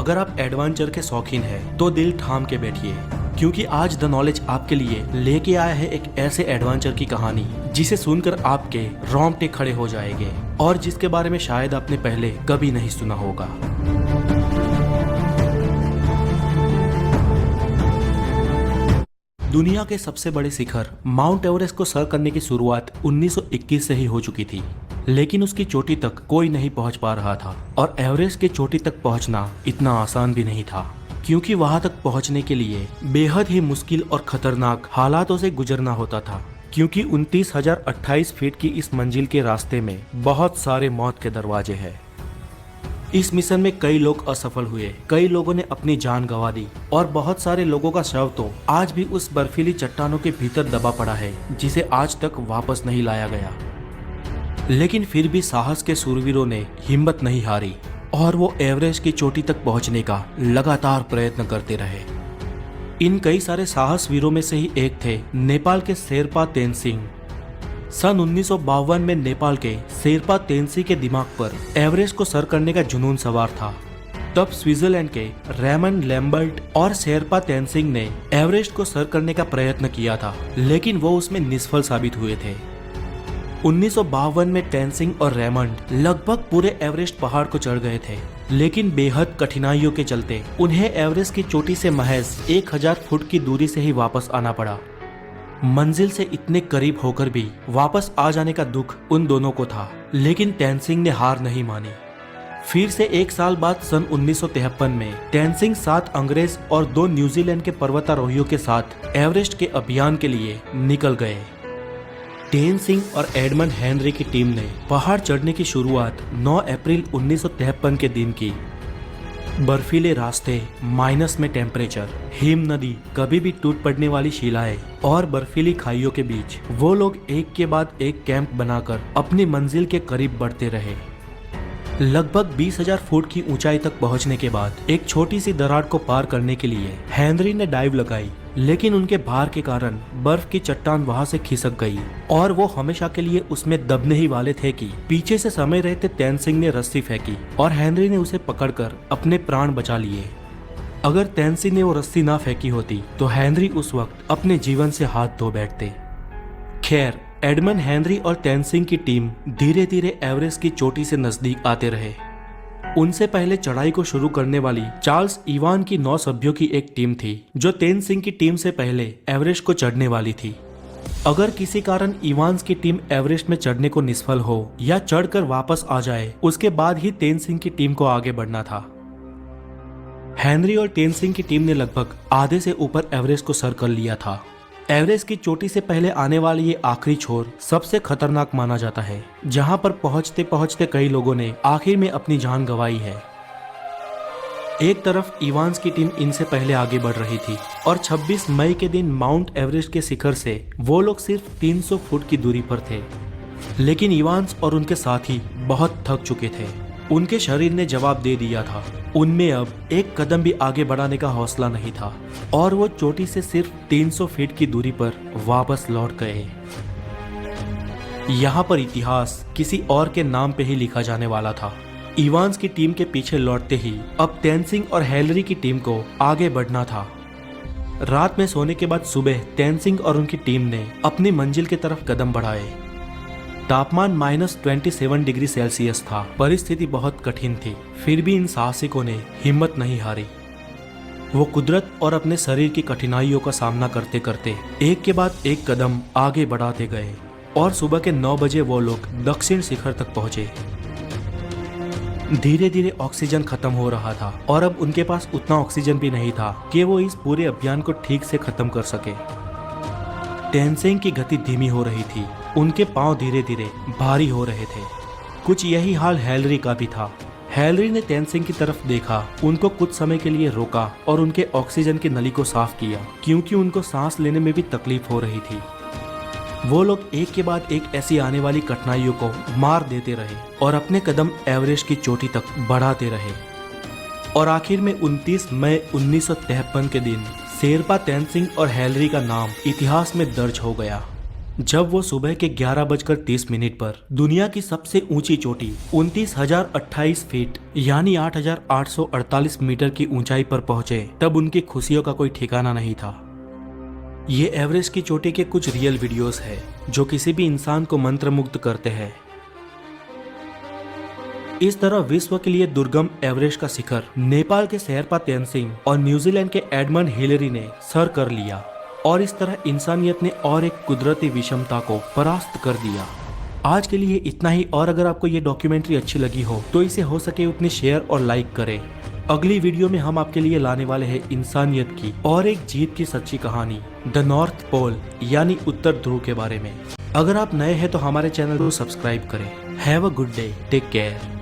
अगर आप एडवेंचर के शौकीन हैं तो दिल थाम के बैठिए, क्योंकि आज द नॉलेज आपके लिए लेके आया है एक ऐसे एडवेंचर की कहानी जिसे सुनकर आपके रोंगटे खड़े हो जाएंगे और जिसके बारे में शायद आपने पहले कभी नहीं सुना होगा। दुनिया के सबसे बड़े शिखर माउंट एवरेस्ट को सर करने की शुरुआत 1921 से ही हो चुकी थी, लेकिन उसकी चोटी तक कोई नहीं पहुंच पा रहा था। और एवरेस्ट की चोटी तक पहुंचना इतना आसान भी नहीं था, क्योंकि वहां तक पहुंचने के लिए बेहद ही मुश्किल और खतरनाक हालातों से गुजरना होता था। क्योंकि 29,028 फीट की इस मंजिल के रास्ते में बहुत सारे मौत के दरवाजे हैं। इस मिशन में कई लोग असफल हुए, कई लोगों ने अपनी जान गंवा दी और बहुत सारे लोगों का शव तो आज भी उस बर्फीली चट्टानों के भीतर दबा पड़ा है, जिसे आज तक वापस नहीं लाया गया। लेकिन फिर भी साहस के शूरवीरों ने हिम्मत नहीं हारी और वो एवरेस्ट की चोटी तक पहुंचने का लगातार प्रयत्न करते रहे। इन कई सारे साहस वीरों में से ही एक थे नेपाल के शेरपा तेनसिंग। सन 1952 में नेपाल के शेरपा तेनसी के दिमाग पर एवरेस्ट को सर करने का जुनून सवार था। तब स्विट्जरलैंड के रेमन लैम्बर्ट और शेरपा तेनसिंग ने एवरेस्ट को सर करने का प्रयत्न किया था, लेकिन वो उसमें निष्फल साबित हुए थे। 1952 में तेनसिंग और रेमंड लगभग पूरे एवरेस्ट पहाड़ को चढ़ गए थे, लेकिन बेहद कठिनाइयों के चलते उन्हें एवरेस्ट की चोटी से महज 1000 फुट की दूरी से ही वापस आना पड़ा। मंजिल से इतने करीब होकर भी वापस आ जाने का दुख उन दोनों को था, लेकिन तेनसिंग ने हार नहीं मानी। फिर से एक साल बाद सन 1953 में तेनसिंग 7 अंग्रेज और 2 न्यूजीलैंड के पर्वतारोहियों के साथ एवरेस्ट के अभियान के लिए निकल गए। तेनसिंग और एडमंड हेनरी की टीम ने पहाड़ चढ़ने की शुरुआत 9 अप्रैल 1953 के दिन की। बर्फीले रास्ते, माइनस में टेम्परेचर, हिम नदी, कभी भी टूट पड़ने वाली शिलाएं और बर्फीली खाइयों के बीच वो लोग एक के बाद एक कैंप बनाकर अपनी मंजिल के करीब बढ़ते रहे। लगभग 20,000 फुट की ऊंचाई तक पहुंचने के बाद एक छोटी सी दरार को पार करने के लिए हेनरी ने डाइव लगाई, लेकिन उनके भार के कारण बर्फ की चट्टान वहां से खिसक गई और वो हमेशा के लिए उसमें दबने ही वाले थे कि पीछे से समय रहते तेनसिंग ने रस्सी फेंकी और हेनरी ने उसे पकड़कर अपने प्राण बचा लिए। अगर तेनसिंग ने वो रस्सी ना फेंकी होती तो हेनरी उस वक्त अपने जीवन से हाथ धो बैठते। खैर, एडमंड हेनरी और तेनसिंग की टीम धीरे धीरे एवरेस्ट की चोटी से नजदीक आते रहे। उनसे पहले चढ़ाई को शुरू करने वाली चार्ल्स इवान की 9 सभ्यों की एक टीम थी, जो तेनसिंग की टीम से पहले एवरेस्ट को चढ़ने वाली थी। अगर किसी कारण इवान्स की टीम एवरेस्ट में चढ़ने को निष्फल हो या चढ़कर वापस आ जाए, उसके बाद ही तेनसिंग की टीम को आगे बढ़ना था। हेनरी और तेनसिंग की टीम ने लगभग आधे से ऊपर एवरेस्ट को सर कर लिया था। एवरेस्ट की चोटी से पहले आने वाली ये आखिरी छोर सबसे खतरनाक माना जाता है, जहां पर पहुंचते पहुंचते कई लोगों ने आखिर में अपनी जान गंवाई है। एक तरफ इवान्स की टीम इनसे पहले आगे बढ़ रही थी और 26 मई के दिन माउंट एवरेस्ट के शिखर से वो लोग सिर्फ 300 फुट की दूरी पर थे। लेकिन इवान्स और उनके साथी बहुत थक चुके थे। उनके शरीर ने जवाब दे दिया था। उनमें अब एक कदम भी आगे बढ़ाने का हौसला नहीं था और वो चोटी से सिर्फ 300 फीट की दूरी पर वापस लौट गए। यहाँ पर इतिहास किसी और के नाम पे ही लिखा जाने वाला था। इवान्स की टीम के पीछे लौटते ही अब तेनसिंग और हेनरी की टीम को आगे बढ़ना था। रात में सोने के बाद सुबह तेनसिंग और उनकी टीम ने अपनी मंजिल की तरफ कदम बढ़ाए। तापमान -27 डिग्री सेल्सियस था। परिस्थिति बहुत कठिन थी, फिर भी इन साहसिकों ने हिम्मत नहीं हारी। वो कुदरत और अपने शरीर की कठिनाइयों का सामना करते करते एक के बाद एक कदम आगे बढ़ाते गए और सुबह के 9 बजे वो लोग दक्षिण शिखर तक पहुंचे। धीरे धीरे ऑक्सीजन खत्म हो रहा था और अब उनके पास उतना ऑक्सीजन भी नहीं था कि वो इस पूरे अभियान को ठीक से खत्म कर सके। तेनसिंग की गति धीमी हो रही थी, उनके पांव धीरे धीरे भारी हो रहे थे। कुछ यही हाल हेनरी का भी था। हेनरी ने तेनसिंग की तरफ देखा, उनको कुछ समय के लिए रोका और उनके ऑक्सीजन की नली को साफ किया, क्योंकि उनको सांस लेने में भी तकलीफ हो रही थी। वो लोग एक के बाद एक ऐसी आने वाली कठिनाइयों को मार देते रहे और अपने कदम एवरेस्ट की चोटी तक बढ़ाते रहे। और आखिर में 29 मई 1953 के दिन शेरपा तेनसिंग और हेनरी का नाम इतिहास में दर्ज हो गया। जब वो सुबह के 11:30 पर दुनिया की सबसे ऊंची चोटी 29,028 फीट यानी 8,848 मीटर की ऊंचाई पर पहुंचे, तब उनकी खुशियों का कोई ठिकाना नहीं था। ये एवरेस्ट की चोटी के कुछ रियल वीडियोस है जो किसी भी इंसान को मंत्रमुग्ध करते हैं। इस तरह विश्व के लिए दुर्गम एवरेस्ट का शिखर नेपाल के शेरपा तेनसिंह और न्यूजीलैंड के एडमंड हिलेरी ने सर कर लिया और इस तरह इंसानियत ने और एक कुदरती विषमता को परास्त कर दिया। आज के लिए इतना ही, और अगर आपको ये डॉक्यूमेंट्री अच्छी लगी हो तो इसे हो सके उतनी शेयर और लाइक करें। अगली वीडियो में हम आपके लिए लाने वाले हैं इंसानियत की और एक जीत की सच्ची कहानी, द नॉर्थ पोल यानी उत्तर ध्रुव के बारे में। अगर आप नए हैं तो हमारे चैनल को सब्सक्राइब करें। Have a good day, take care.